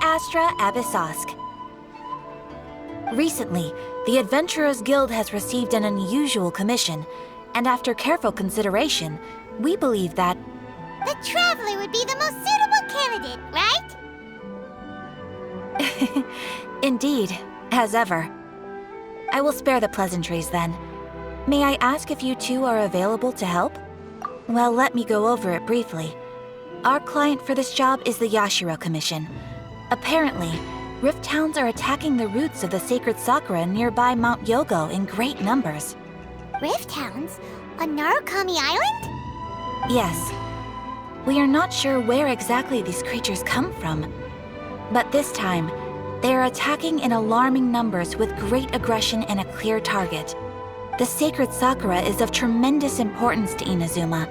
Astra Abyssosk. Recently, the Adventurers Guild has received an unusual commission, and after careful consideration, we believe that the Traveler would be the most suitable candidate, right? Indeed, as ever. I will spare the pleasantries then. May I ask if you two are available to help? Well, let me go over it briefly. Our client for this job is the Yashiro Commission. Apparently, Rift Towns are attacking the roots of the sacred Sakura nearby Mount Yogo in great numbers. Rift Towns? On Narukami Island? Yes. We are not sure where exactly these creatures come from. But this time, they are attacking in alarming numbers with great aggression and a clear target. The sacred Sakura is of tremendous importance to Inazuma.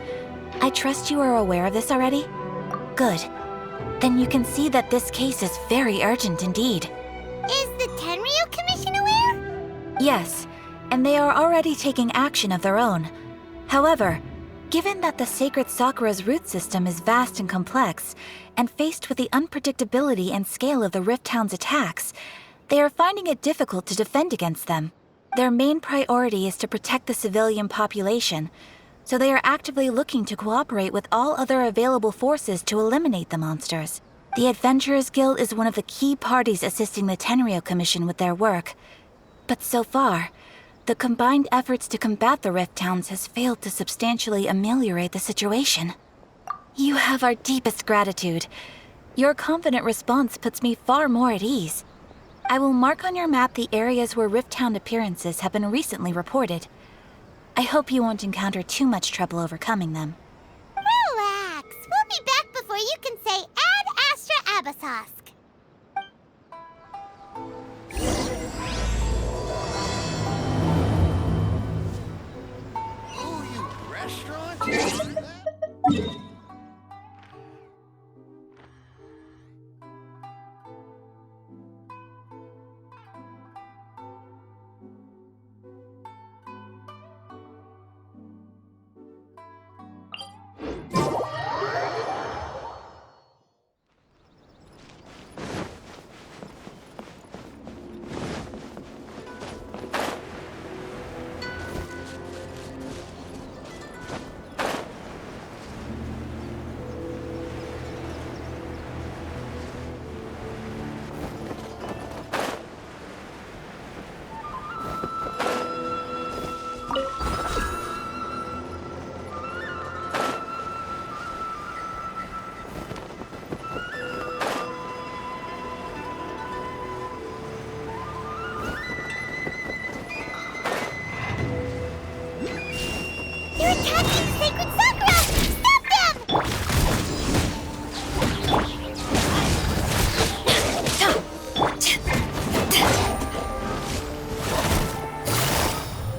I trust you are aware of this already? Good. Then you can see that this case is very urgent indeed. Is the Tenryu Commission aware? Yes, and they are already taking action of their own. However, given that the sacred Sakura's root system is vast and complex, and faced with the unpredictability and scale of the Rift Town's attacks, they are finding it difficult to defend against them. Their main priority is to protect the civilian population, so they are actively looking to cooperate with all other available forces to eliminate the monsters. The Adventurers Guild is one of the key parties assisting the Tenryu Commission with their work. But so far, the combined efforts to combat the Rift Towns has failed to substantially ameliorate the situation. You have our deepest gratitude. Your confident response puts me far more at ease. I will mark on your map the areas where Rift Town appearances have been recently reported. I hope you won't encounter too much trouble overcoming them. Relax. We'll be back before you can say Ad Astra Abyssosk. Oh, you restaurant? They're attacking the sacred Sakura! Stop them!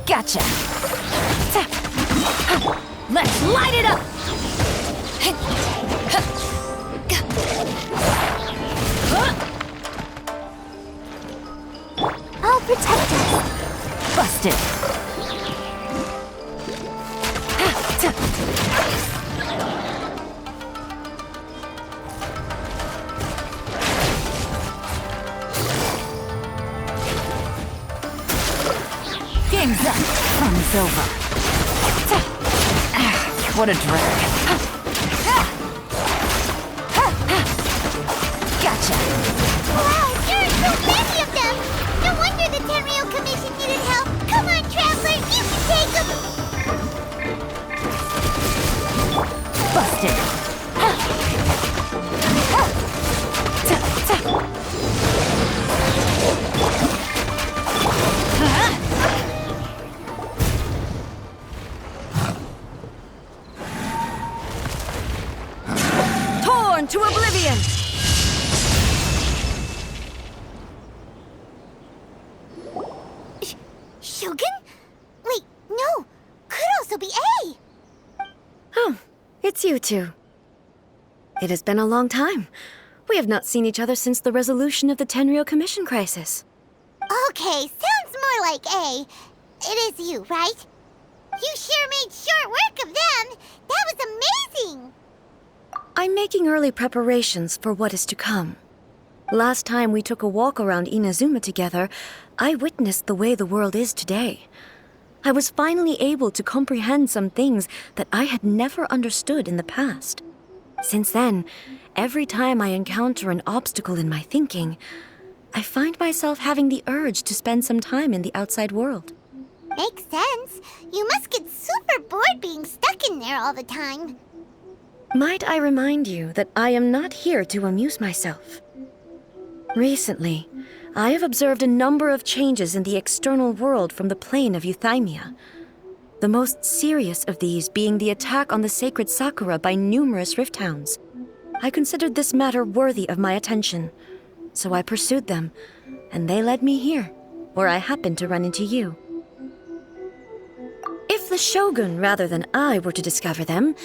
Gotcha! Let's light it up! I'll protect us. Busted! Game's up. Fun's over. What a drag. Gotcha. Wow, there are so many of them! No wonder the Tenryu Commission needed help. Come on, Traveler, you can take them! Busted. Torn to oblivion! Shogun? Wait, no. Could also be A. Oh, it's you two. It has been a long time. We have not seen each other since the resolution of the Tenryu Commission crisis. Okay, sounds more like A. It is you, right? You sure made short work of them. That was amazing. I'm making early preparations for what is to come. Last time we took a walk around Inazuma together, I witnessed the way the world is today. I was finally able to comprehend some things that I had never understood in the past. Since then, every time I encounter an obstacle in my thinking, I find myself having the urge to spend some time in the outside world. Makes sense. You must get super bored being stuck in there all the time. Might I remind you that I am not here to amuse myself? Recently, I have observed a number of changes in the external world from the plane of Euthymia. The most serious of these being the attack on the sacred Sakura by numerous rift hounds. I considered this matter worthy of my attention, so I pursued them, and they led me here, where I happened to run into you. If the Shogun rather than I were to discover them,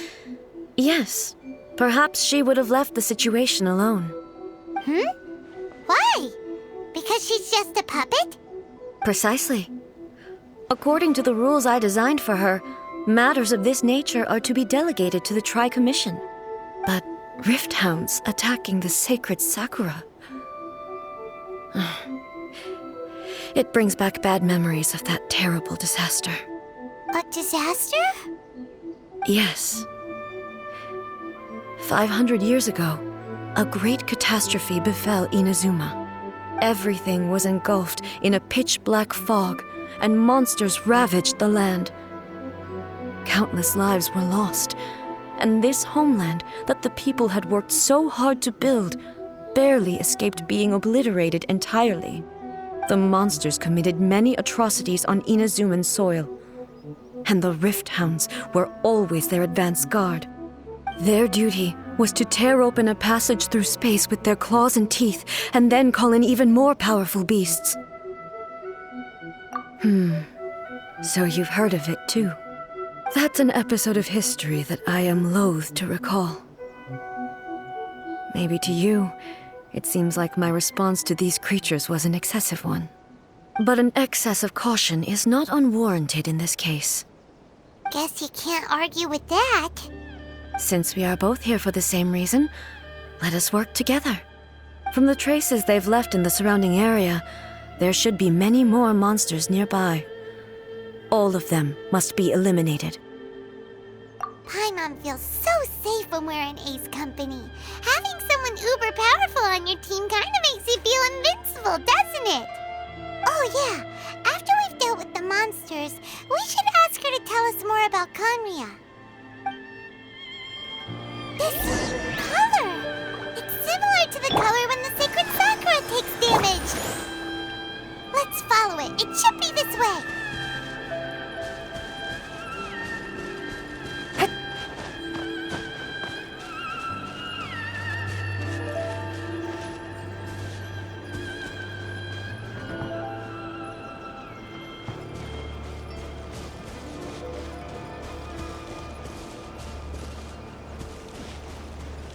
yes, perhaps she would have left the situation alone. Why? Because she's just a puppet? Precisely. According to the rules I designed for her, matters of this nature are to be delegated to the Tri-Commission. But rift hounds attacking the sacred Sakura... It brings back bad memories of that terrible disaster. A disaster? Yes. 500 years ago, a great catastrophe befell Inazuma. Everything was engulfed in a pitch-black fog, and monsters ravaged the land. Countless lives were lost, and this homeland that the people had worked so hard to build barely escaped being obliterated entirely. The monsters committed many atrocities on Inazuman soil, and the Rift Hounds were always their advance guard. Their duty was to tear open a passage through space with their claws and teeth, and then call in even more powerful beasts. So you've heard of it too. That's an episode of history that I am loath to recall. Maybe to you, it seems like my response to these creatures was an excessive one. But an excess of caution is not unwarranted in this case. Guess you can't argue with that. Since we are both here for the same reason, let us work together. From the traces they've left in the surrounding area, there should be many more monsters nearby. All of them must be eliminated. Paimon feels so safe when we're in Ace company. Having someone uber powerful on your team kinda makes you feel invincible, doesn't it? Oh yeah, after we've dealt with the monsters, we should ask her to tell us more about Conria. This color! It's similar to the color when the sacred Sakura takes damage! Let's follow it. It should be this way.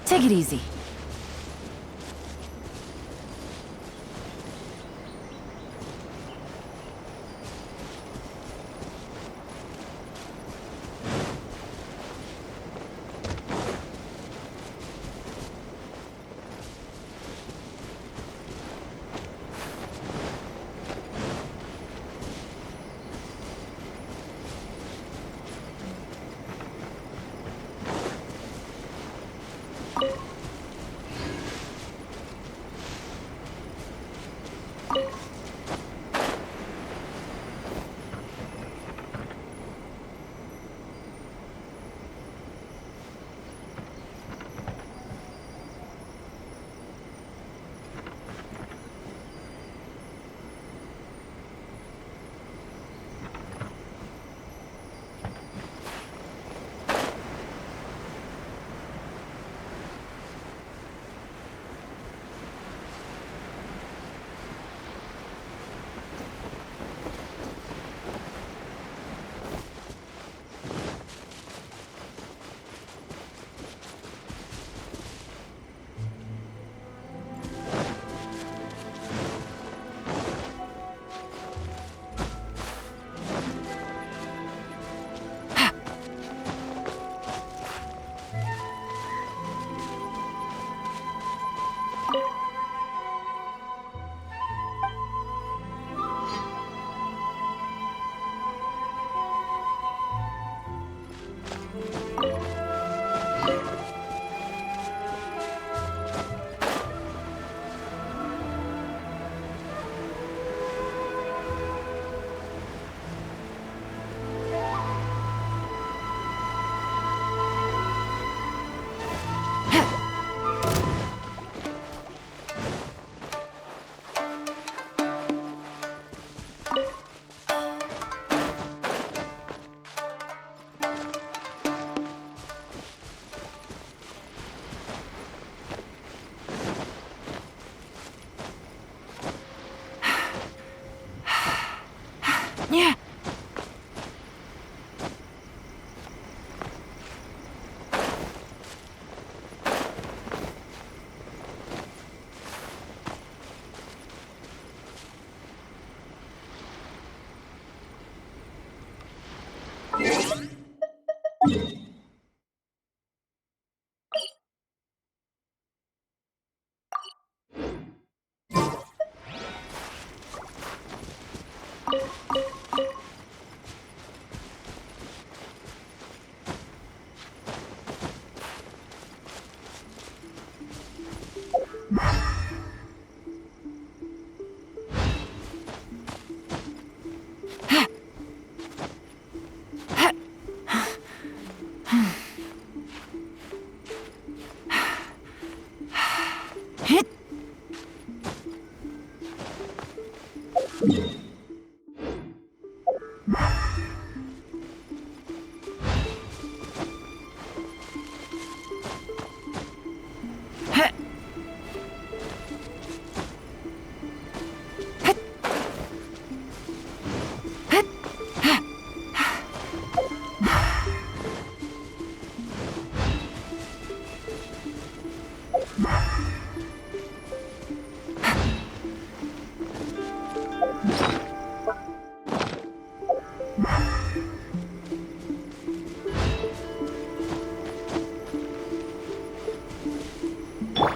Take it easy.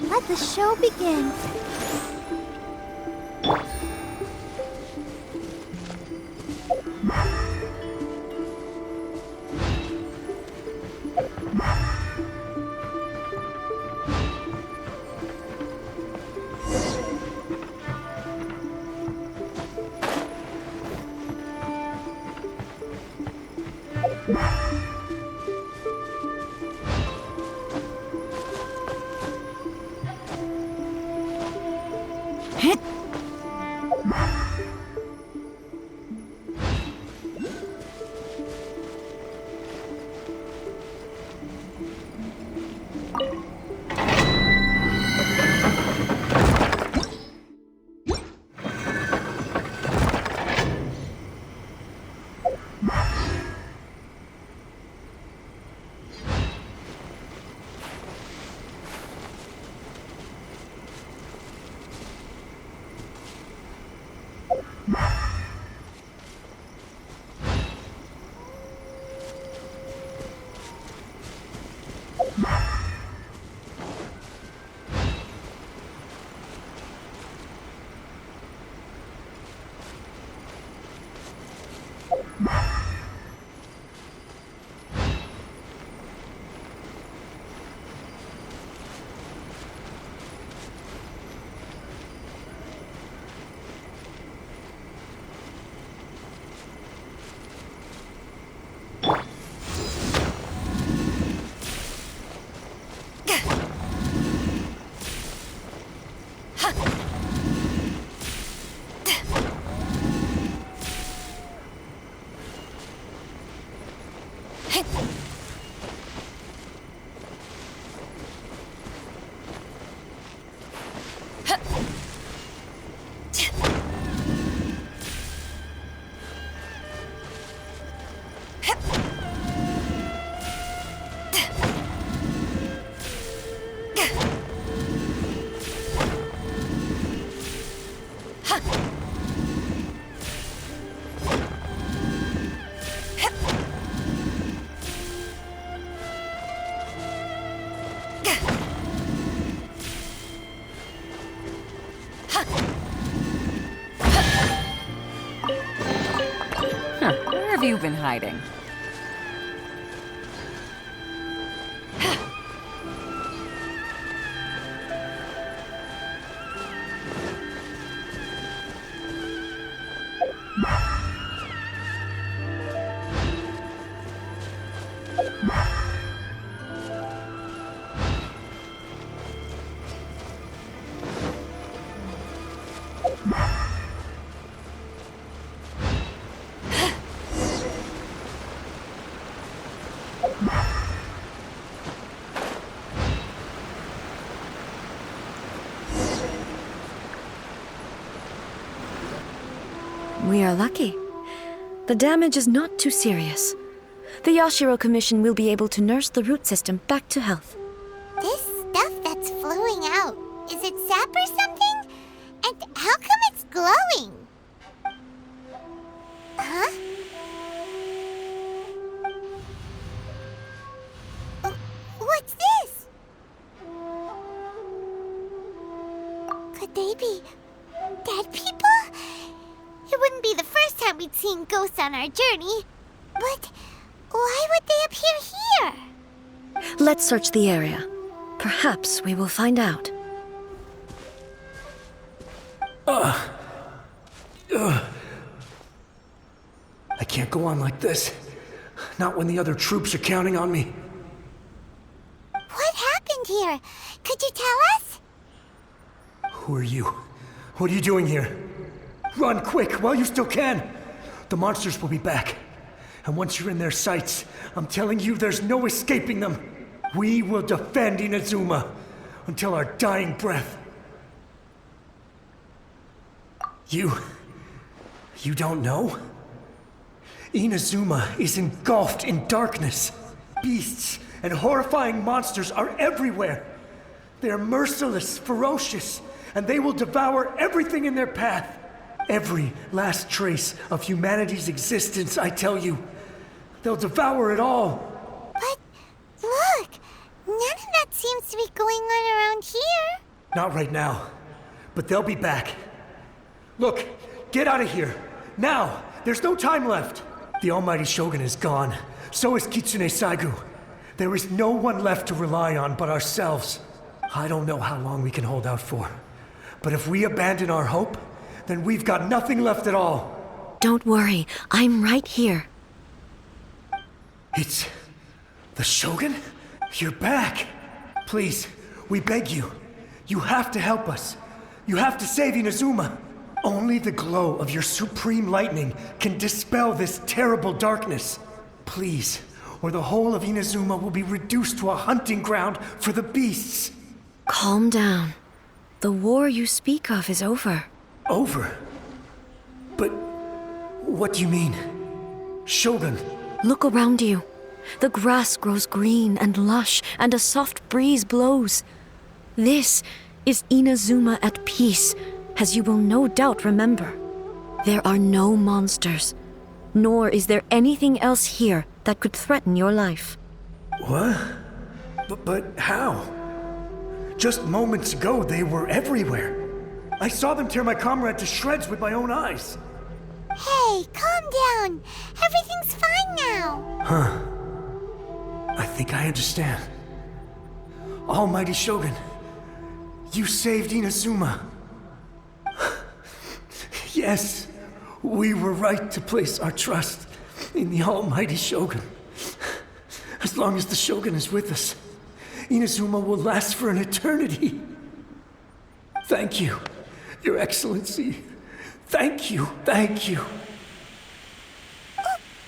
Let the show begin. Where have you been hiding? We are lucky. The damage is not too serious. The Yashiro Commission will be able to nurse the root system back to health. This stuff that's flowing out, is it sap or something? And how come it's glowing? Huh? What's this? Could they be dead people? It wouldn't be the first time we'd seen ghosts on our journey. But why would they appear here? Let's search the area. Perhaps we will find out. I can't go on like this. Not when the other troops are counting on me. What happened here? Could you tell us? Who are you? What are you doing here? Run quick while you still can! The monsters will be back. And once you're in their sights, I'm telling you there's no escaping them. We will defend Inazuma until our dying breath. You don't know? Inazuma is engulfed in darkness. Beasts and horrifying monsters are everywhere. They are merciless, ferocious, and they will devour everything in their path. Every last trace of humanity's existence, I tell you. They'll devour it all. But look, none of that seems to be going on around here. Not right now, but they'll be back. Look, get out of here. Now! There's no time left. The almighty Shogun is gone. So is Kitsune Saigu. There is no one left to rely on but ourselves. I don't know how long we can hold out for. But if we abandon our hope, then we've got nothing left at all. Don't worry, I'm right here. It's the Shogun? You're back. Please, we beg you. You have to help us. You have to save Inazuma. Only the glow of your supreme lightning can dispel this terrible darkness. Please, or the whole of Inazuma will be reduced to a hunting ground for the beasts. Calm down. The war you speak of is over. Over? But what do you mean? Shogun? Look around you. The grass grows green and lush, and a soft breeze blows. This is Inazuma at peace, as you will no doubt remember. There are no monsters, nor is there anything else here that could threaten your life. What? But how? Just moments ago, they were everywhere. I saw them tear my comrade to shreds with my own eyes. Hey, calm down. Everything's fine now. Huh. I think I understand. Almighty Shogun, you saved Inazuma. Yes, we were right to place our trust in the Almighty Shogun. As long as the Shogun is with us, Inazuma will last for an eternity. Thank you, Your Excellency. Thank you, thank you.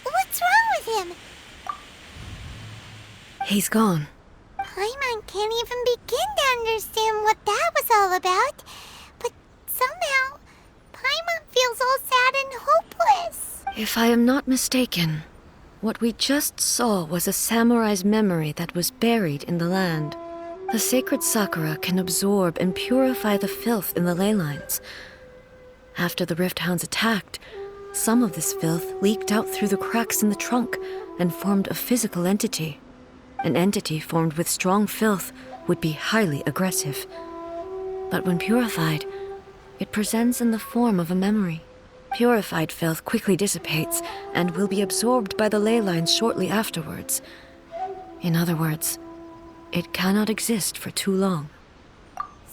What's wrong with him? He's gone. Paimon can't even begin to understand what that was all about. But somehow, Paimon feels all sad and hopeless. If I am not mistaken, what we just saw was a samurai's memory that was buried in the land. The sacred sakura can absorb and purify the filth in the ley lines. After the Rift Hounds attacked, some of this filth leaked out through the cracks in the trunk and formed a physical entity. An entity formed with strong filth would be highly aggressive. But when purified, it presents in the form of a memory. Purified filth quickly dissipates and will be absorbed by the ley lines shortly afterwards. In other words, it cannot exist for too long.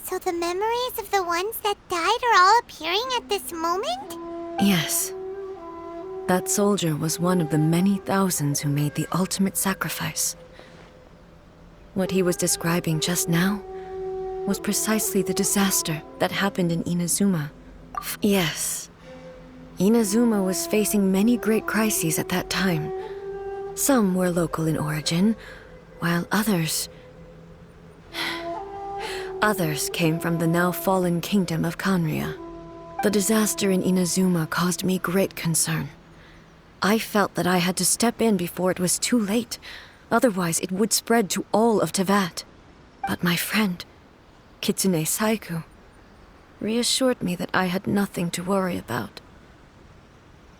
So the memories of the ones that died are all appearing at this moment? Yes. That soldier was one of the many thousands who made the ultimate sacrifice. What he was describing just now was precisely the disaster that happened in Inazuma. Yes. Inazuma was facing many great crises at that time. Some were local in origin, while others came from the now fallen kingdom of Kanria. The disaster in Inazuma caused me great concern. I felt that I had to step in before it was too late, otherwise it would spread to all of Teyvat. But my friend, Kitsune Saigu, reassured me that I had nothing to worry about.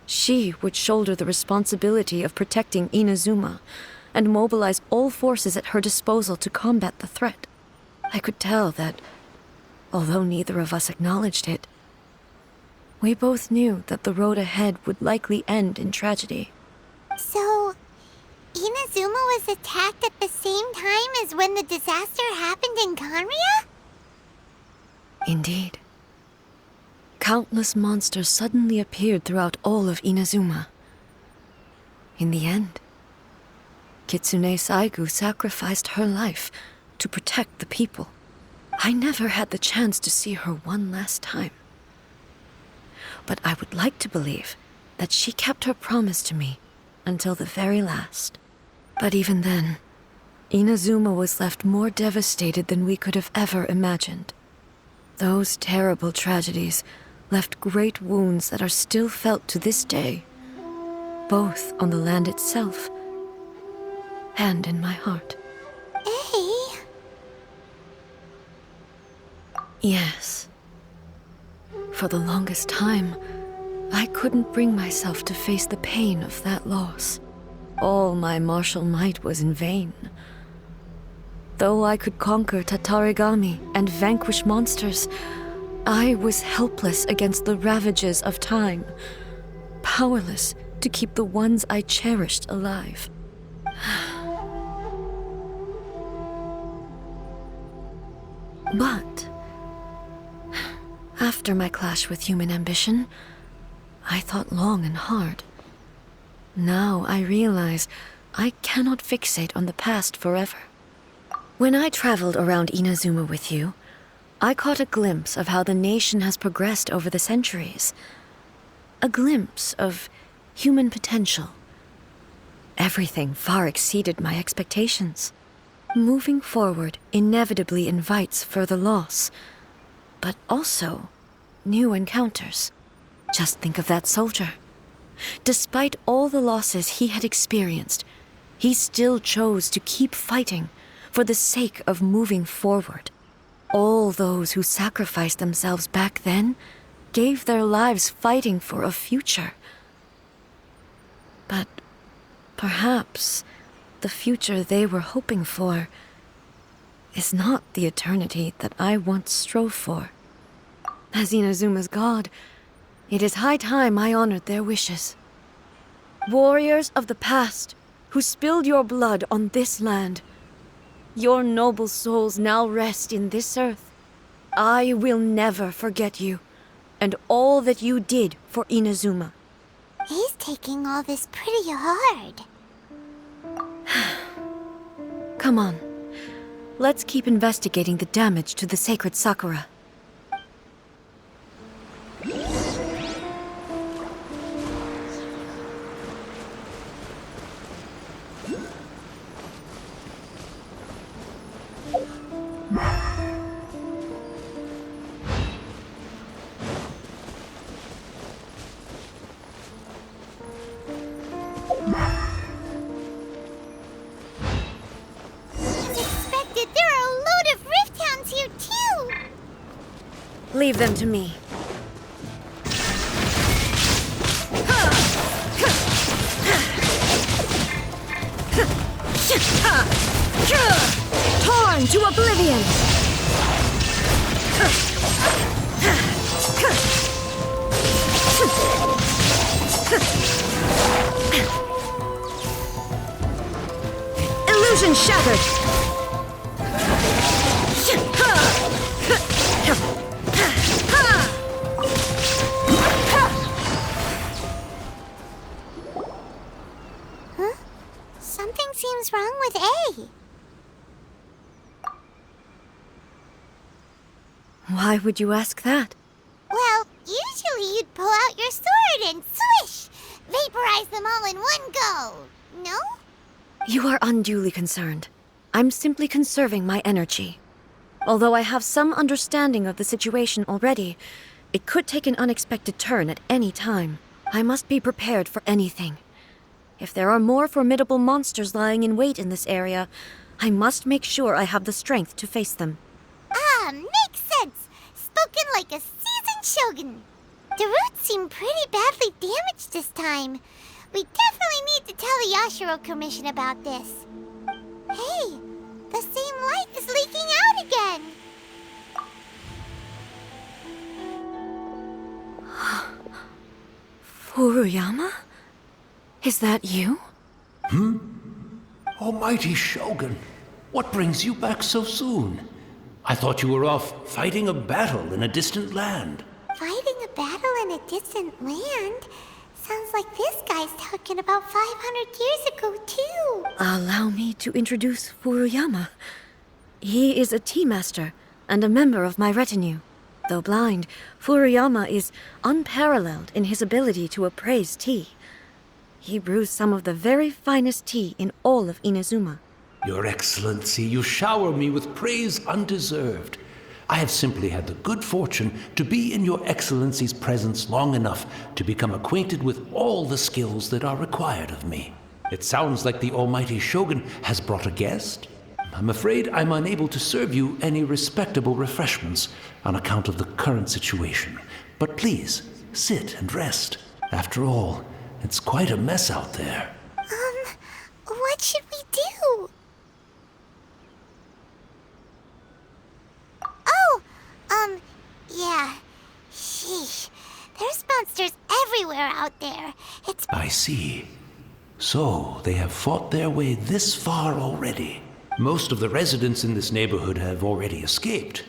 She would shoulder the responsibility of protecting Inazuma and mobilize all forces at her disposal to combat the threat. I could tell that, although neither of us acknowledged it, we both knew that the road ahead would likely end in tragedy. So, Inazuma was attacked at the same time as when the disaster happened in Kanria? Indeed. Countless monsters suddenly appeared throughout all of Inazuma. In the end, Kitsune Saigu sacrificed her life to protect the people. I never had the chance to see her one last time. But I would like to believe that she kept her promise to me until the very last. But even then, Inazuma was left more devastated than we could have ever imagined. Those terrible tragedies left great wounds that are still felt to this day, both on the land itself and in my heart. Hey. Yes. For the longest time, I couldn't bring myself to face the pain of that loss. All my martial might was in vain. Though I could conquer Tatarigami and vanquish monsters, I was helpless against the ravages of time, powerless to keep the ones I cherished alive. But after my clash with human ambition, I thought long and hard. Now I realize I cannot fixate on the past forever. When I traveled around Inazuma with you, I caught a glimpse of how the nation has progressed over the centuries. A glimpse of human potential. Everything far exceeded my expectations. Moving forward inevitably invites further loss, but also new encounters. Just think of that soldier. Despite all the losses he had experienced, he still chose to keep fighting for the sake of moving forward. All those who sacrificed themselves back then gave their lives fighting for a future. But perhaps the future they were hoping for is not the eternity that I once strove for. As Inazuma's god, it is high time I honored their wishes. Warriors of the past who spilled your blood on this land, your noble souls now rest in this earth. I will never forget you and all that you did for Inazuma. He's taking all this pretty hard. Come on. Let's keep investigating the damage to the sacred Sakura. Leave them to me. Torn to oblivion! Illusion shattered! Something seems wrong with A. Why would you ask that? Well, usually you'd pull out your sword and swish! Vaporize them all in one go, no? You are unduly concerned. I'm simply conserving my energy. Although I have some understanding of the situation already, it could take an unexpected turn at any time. I must be prepared for anything. If there are more formidable monsters lying in wait in this area, I must make sure I have the strength to face them. Ah, makes sense! Spoken like a seasoned shogun. The roots seem pretty badly damaged this time. We definitely need to tell the Yashiro Commission about this. Hey, the same light is leaking out again! Furuyama? Is that you? Almighty Shogun, what brings you back so soon? I thought you were off fighting a battle in a distant land. Fighting a battle? in a distant land. Sounds like this guy's talking about 500 years ago, too. Allow me to introduce Furuyama. He is a tea master and a member of my retinue. Though blind, Furuyama is unparalleled in his ability to appraise tea. He brews some of the very finest tea in all of Inazuma. Your Excellency, you shower me with praise undeserved. I have simply had the good fortune to be in Your Excellency's presence long enough to become acquainted with all the skills that are required of me. It sounds like the almighty Shogun has brought a guest. I'm afraid I'm unable to serve you any respectable refreshments on account of the current situation. But please, sit and rest. After all, it's quite a mess out there. What should we do? Yeah. Sheesh. There's monsters everywhere out there. It's... I see. So, they have fought their way this far already. Most of the residents in this neighborhood have already escaped.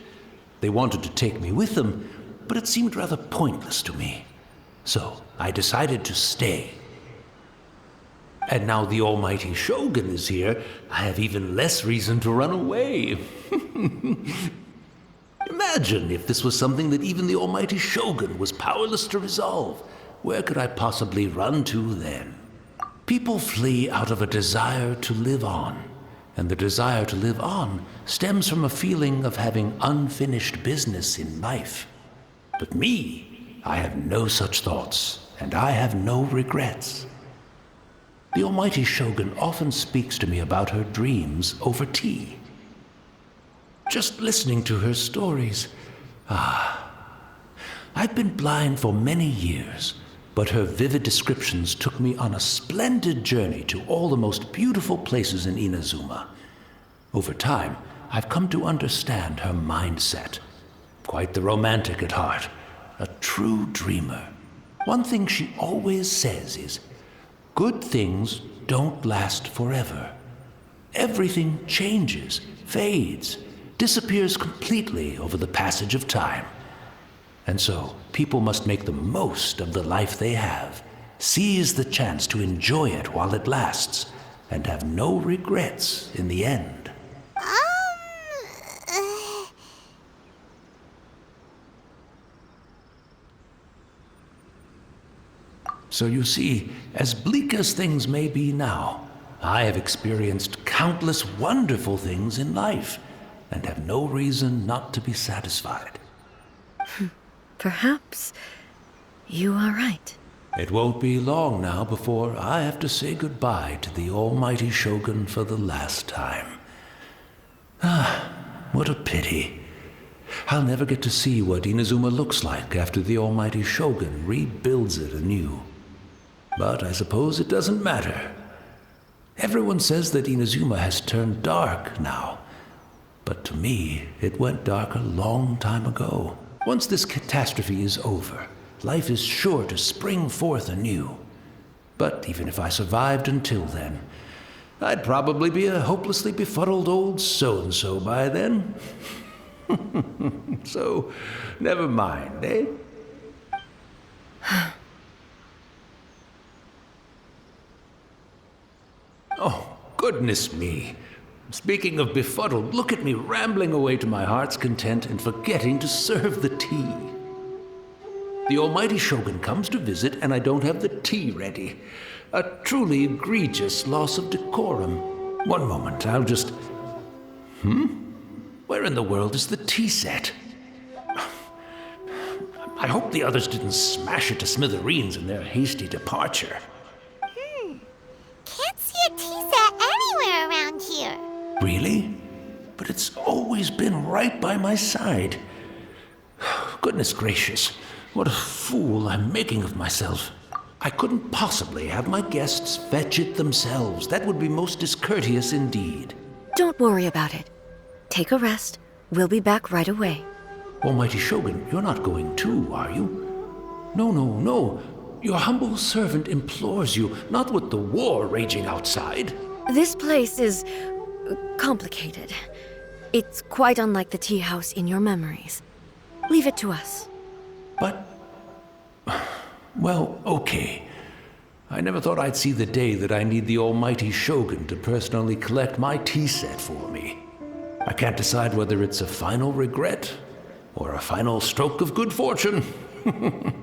They wanted to take me with them, but it seemed rather pointless to me. So, I decided to stay. And now the almighty Shogun is here, I have even less reason to run away. Imagine if this was something that even the almighty Shogun was powerless to resolve. Where could I possibly run to then? People flee out of a desire to live on, and the desire to live on stems from a feeling of having unfinished business in life. But me, I have no such thoughts, and I have no regrets. The almighty Shogun often speaks to me about her dreams over tea. Just listening to her stories. I've been blind for many years, but her vivid descriptions took me on a splendid journey to all the most beautiful places in Inazuma. Over time, I've come to understand her mindset. Quite the romantic at heart, a true dreamer. One thing she always says is, good things don't last forever. Everything changes, fades, disappears completely over the passage of time. And so, people must make the most of the life they have, seize the chance to enjoy it while it lasts, and have no regrets in the end. So you see, as bleak as things may be now, I have experienced countless wonderful things in life, and have no reason not to be satisfied. Perhaps you are right. It won't be long now before I have to say goodbye to the almighty Shogun for the last time. What a pity. I'll never get to see what Inazuma looks like after the almighty Shogun rebuilds it anew. But I suppose it doesn't matter. Everyone says that Inazuma has turned dark now. But to me, it went dark a long time ago. Once this catastrophe is over, life is sure to spring forth anew. But even if I survived until then, I'd probably be a hopelessly befuddled old so-and-so by then. So, never mind, eh? Oh, goodness me. Speaking of befuddled, look at me rambling away to my heart's content and forgetting to serve the tea. The almighty Shogun comes to visit and I don't have the tea ready. A truly egregious loss of decorum. One moment, I'll just... Where in the world is the tea set? I hope the others didn't smash it to smithereens in their hasty departure. Can't see a tea set anywhere around here. Really? But it's always been right by my side. Goodness gracious, what a fool I'm making of myself. I couldn't possibly have my guests fetch it themselves. That would be most discourteous indeed. Don't worry about it. Take a rest. We'll be back right away. Almighty Shogun, you're not going too, are you? No. Your humble servant implores you, not with the war raging outside. This place is complicated. It's quite unlike the tea house in your memories. Leave it to us. But Well, okay. I never thought I'd see the day that I need the almighty Shogun to personally collect my tea set for me. I can't decide whether it's a final regret or a final stroke of good fortune. Where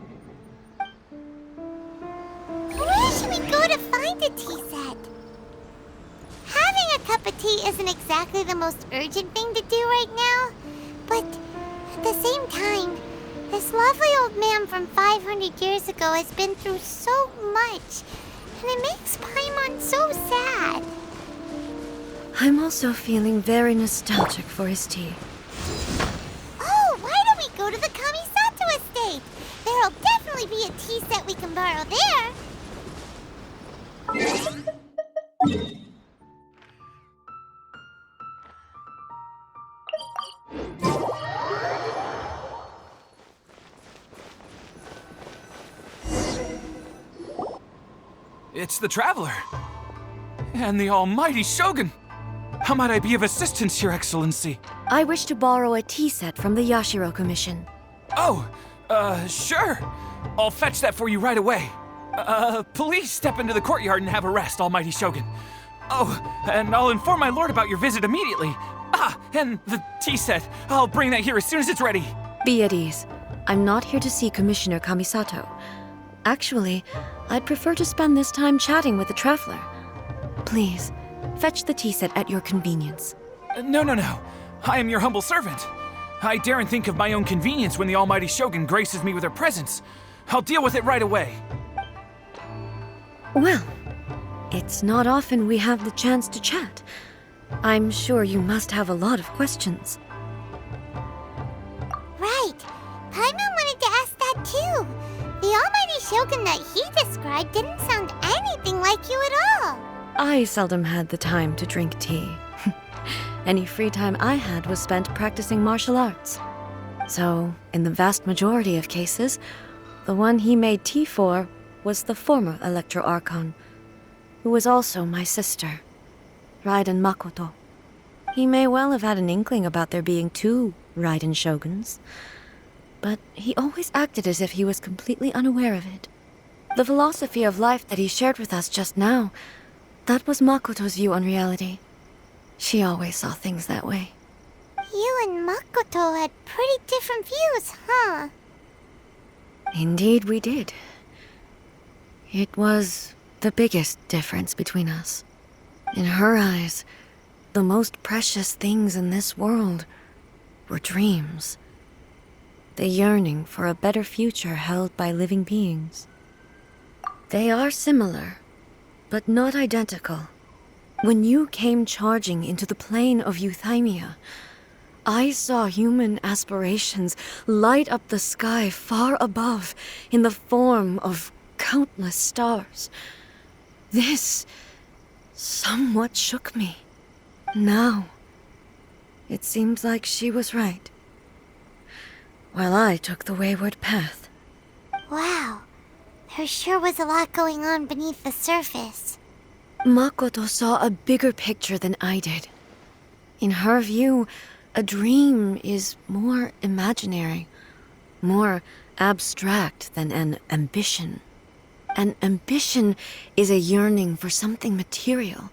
should we go to find a tea set? Having a cup of tea isn't exactly the most urgent thing to do right now, but at the same time, this lovely old man from 500 years ago has been through so much, and it makes Paimon so sad. I'm also feeling very nostalgic for his tea. Oh, why don't we go to the Kamisato estate? There'll definitely be a tea set we can borrow there. It's the Traveler. And the almighty Shogun. How might I be of assistance, Your Excellency? I wish to borrow a tea set from the Yashiro Commission. Oh, sure. I'll fetch that for you right away. Please step into the courtyard and have a rest, almighty Shogun. Oh, and I'll inform my lord about your visit immediately. Ah, and the tea set. I'll bring that here as soon as it's ready. Be at ease. I'm not here to see Commissioner Kamisato. Actually, I'd prefer to spend this time chatting with the Traveler. Please, fetch the tea set at your convenience. No. I am your humble servant. I daren't think of my own convenience when the almighty Shogun graces me with her presence. I'll deal with it right away. Well, it's not often we have the chance to chat. I'm sure you must have a lot of questions. Right. Paimon wanted to ask that too. The almighty Shogun that he described didn't sound anything like you at all. I seldom had the time to drink tea. Any free time I had was spent practicing martial arts. So, in the vast majority of cases, the one he made tea for was the former Electro Archon, who was also my sister, Raiden Makoto. He may well have had an inkling about there being two Raiden Shoguns, but he always acted as if he was completely unaware of it. The philosophy of life that he shared with us just now, that was Makoto's view on reality. She always saw things that way. You and Makoto had pretty different views, huh? Indeed we did. It was the biggest difference between us. In her eyes, the most precious things in this world were dreams. The yearning for a better future held by living beings. They are similar, but not identical. When you came charging into the plane of Euthymia, I saw human aspirations light up the sky far above in the form of countless stars. This somewhat shook me. Now, it seems like she was right, while I took the wayward path. Wow. There sure was a lot going on beneath the surface. Makoto saw a bigger picture than I did. In her view, a dream is more imaginary, more abstract than an ambition. An ambition is a yearning for something material,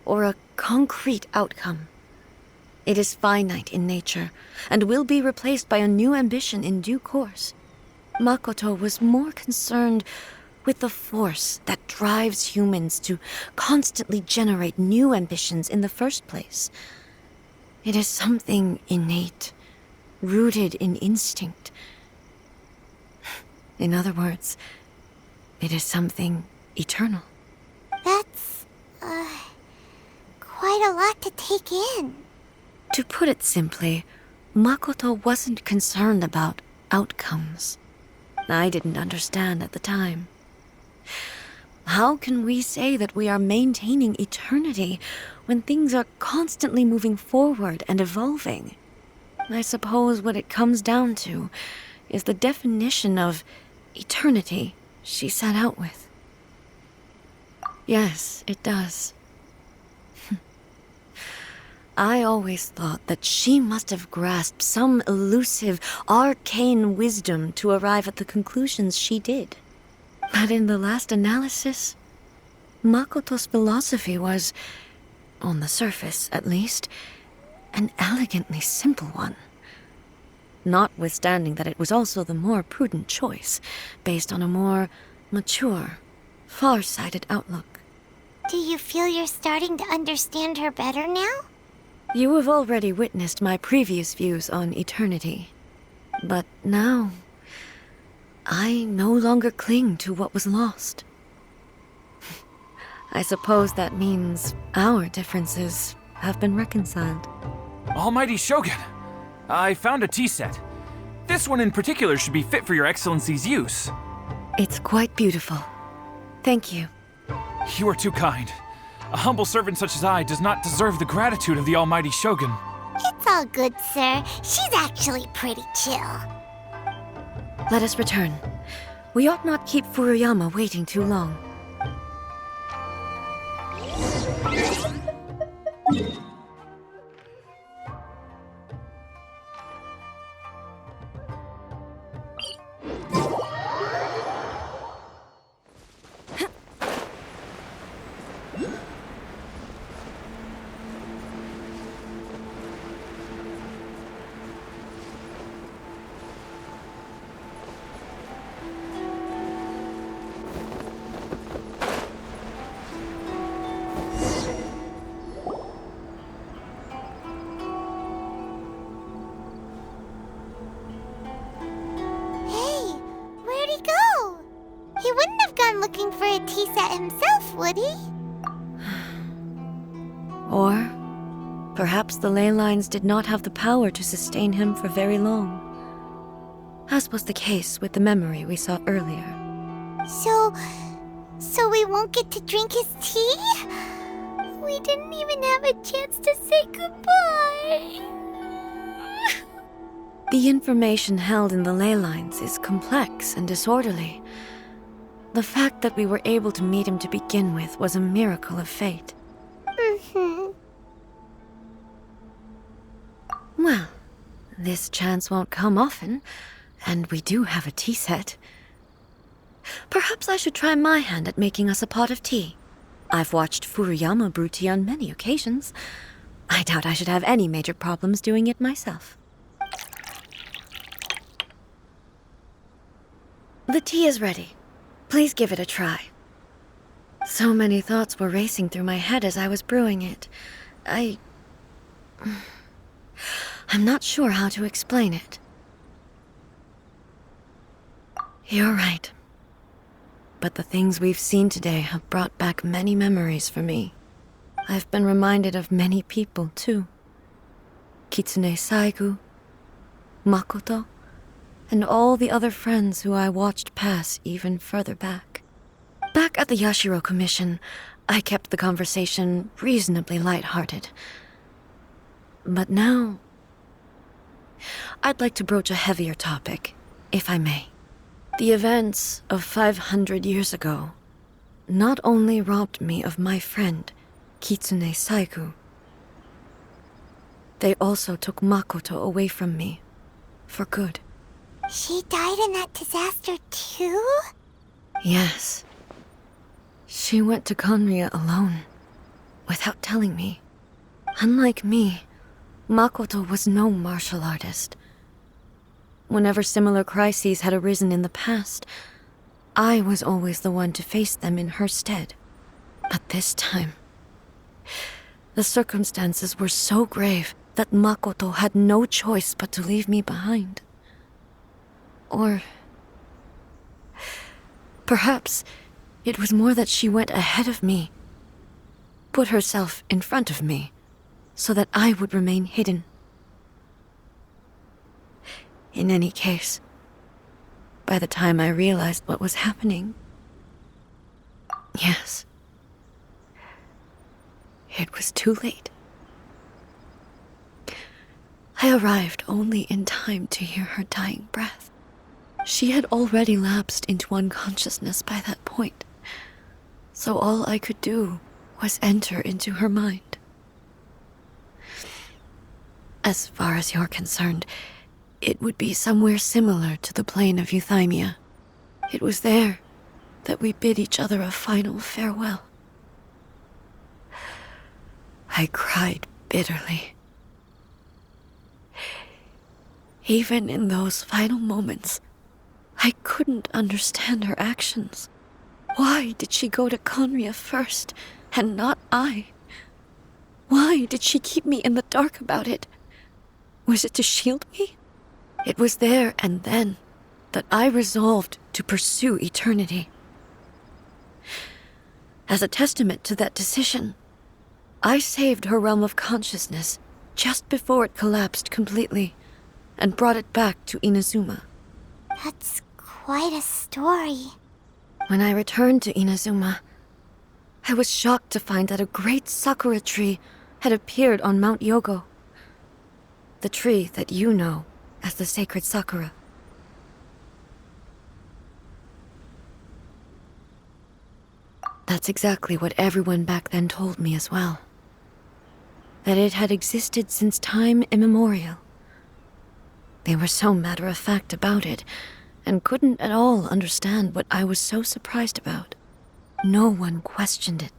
or a concrete outcome. It is finite in nature, and will be replaced by a new ambition in due course. Makoto was more concerned with the force that drives humans to constantly generate new ambitions in the first place. It is something innate, rooted in instinct. In other words, it is something eternal. That's, quite a lot to take in. To put it simply, Makoto wasn't concerned about outcomes. I didn't understand at the time. How can we say that we are maintaining eternity when things are constantly moving forward and evolving? I suppose what it comes down to is the definition of eternity she set out with. Yes, it does. I always thought that she must have grasped some elusive, arcane wisdom to arrive at the conclusions she did. But in the last analysis, Makoto's philosophy was, on the surface at least, an elegantly simple one. Notwithstanding that it was also the more prudent choice, based on a more mature, far-sighted outlook. Do you feel you're starting to understand her better now? You have already witnessed my previous views on eternity. But now, I no longer cling to what was lost. I suppose that means our differences have been reconciled. Almighty Shogun, I found a tea set. This one in particular should be fit for your Excellency's use. It's quite beautiful. Thank you. You are too kind. A humble servant such as I does not deserve the gratitude of the Almighty Shogun. It's all good, sir. She's actually pretty chill. Let us return. We ought not keep Furuyama waiting too long. Hey, where'd he go? He wouldn't have gone looking for a tea set himself, would he? Or perhaps the ley lines did not have the power to sustain him for very long, as was the case with the memory we saw earlier. So we won't get to drink his tea? We didn't even have a chance to say goodbye. The information held in the ley lines is complex and disorderly. The fact that we were able to meet him to begin with was a miracle of fate. Well, this chance won't come often, and we do have a tea set. Perhaps I should try my hand at making us a pot of tea. I've watched Furuyama brew tea on many occasions. I doubt I should have any major problems doing it myself. The tea is ready. Please give it a try. So many thoughts were racing through my head as I was brewing it. I'm not sure how to explain it. You're right. But the things we've seen today have brought back many memories for me. I've been reminded of many people, too. Kitsune Saigu, Makoto, and all the other friends who I watched pass even further back. Back at the Yashiro Commission, I kept the conversation reasonably light-hearted. But now, I'd like to broach a heavier topic, if I may. The events of 500 years ago not only robbed me of my friend, Kitsune Saigu, they also took Makoto away from me, for good. She died in that disaster too? Yes. She went to Conria alone, without telling me. Unlike me, Makoto was no martial artist. Whenever similar crises had arisen in the past, I was always the one to face them in her stead. But this time, the circumstances were so grave that Makoto had no choice but to leave me behind. Or perhaps it was more that she went ahead of me, put herself in front of me, so that I would remain hidden. In any case, by the time I realized what was happening, yes, it was too late. I arrived only in time to hear her dying breath. She had already lapsed into unconsciousness by that point, so all I could do was enter into her mind. As far as you're concerned, it would be somewhere similar to the plane of euthymia. It was there that we bid each other a final farewell. I cried bitterly. Even in those final moments, I couldn't understand her actions. Why did she go to Conria first, and not I? Why did she keep me in the dark about it? Was it to shield me? It was there and then that I resolved to pursue eternity. As a testament to that decision, I saved her realm of consciousness just before it collapsed completely, and brought it back to Inazuma. That's quite a story. When I returned to Inazuma, I was shocked to find that a great sakura tree had appeared on Mount Yogo. The tree that you know as the sacred sakura. That's exactly what everyone back then told me as well. That it had existed since time immemorial. They were so matter-of-fact about it, and couldn't at all understand what I was so surprised about. No one questioned it,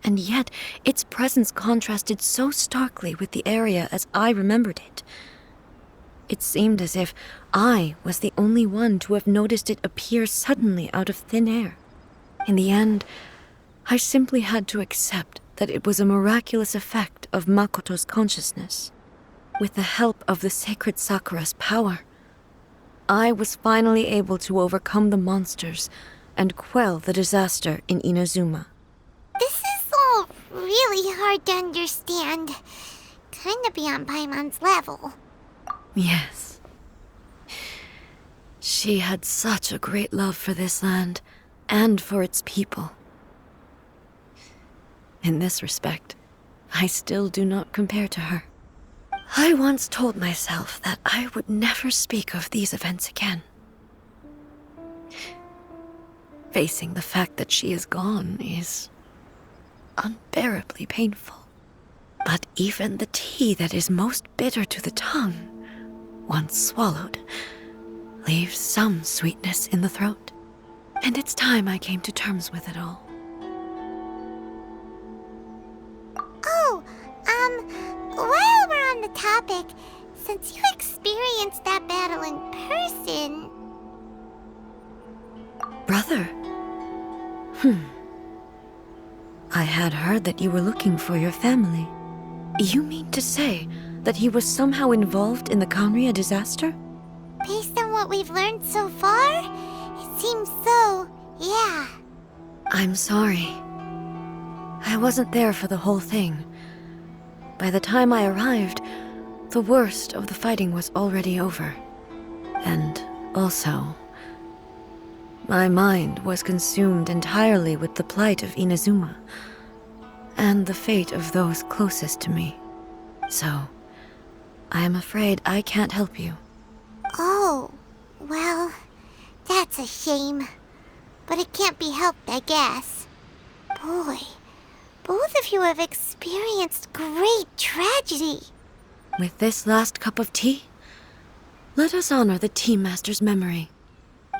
and yet its presence contrasted so starkly with the area as I remembered it. It seemed as if I was the only one to have noticed it appear suddenly out of thin air. In the end, I simply had to accept that it was a miraculous effect of Makoto's consciousness. With the help of the sacred Sakura's power, I was finally able to overcome the monsters and quell the disaster in Inazuma. This is all really hard to understand. Kinda beyond Paimon's level. Yes. She had such a great love for this land and for its people. In this respect, I still do not compare to her. I once told myself that I would never speak of these events again. Facing the fact that she is gone is unbearably painful. But even the tea that is most bitter to the tongue, once swallowed, leaves some sweetness in the throat. And it's time I came to terms with it all. Oh, while we're on the topic, since you experienced that battle in person... Brother? I had heard that you were looking for your family. You mean to say that he was somehow involved in the Conria disaster? Based on what we've learned so far, it seems so, yeah. I'm sorry. I wasn't there for the whole thing. By the time I arrived, the worst of the fighting was already over. And also, my mind was consumed entirely with the plight of Inazuma and the fate of those closest to me. So, I am afraid I can't help you. Oh, well, that's a shame. But it can't be helped, I guess. Boy, both of you have experienced great tragedy. With this last cup of tea, let us honor the Tea Master's memory.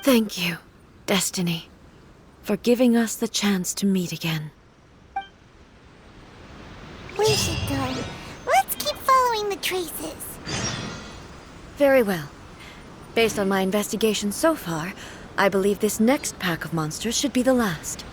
Thank you, Destiny, for giving us the chance to meet again. We should go. Let's keep following the traces. Very well. Based on my investigation so far, I believe this next pack of monsters should be the last.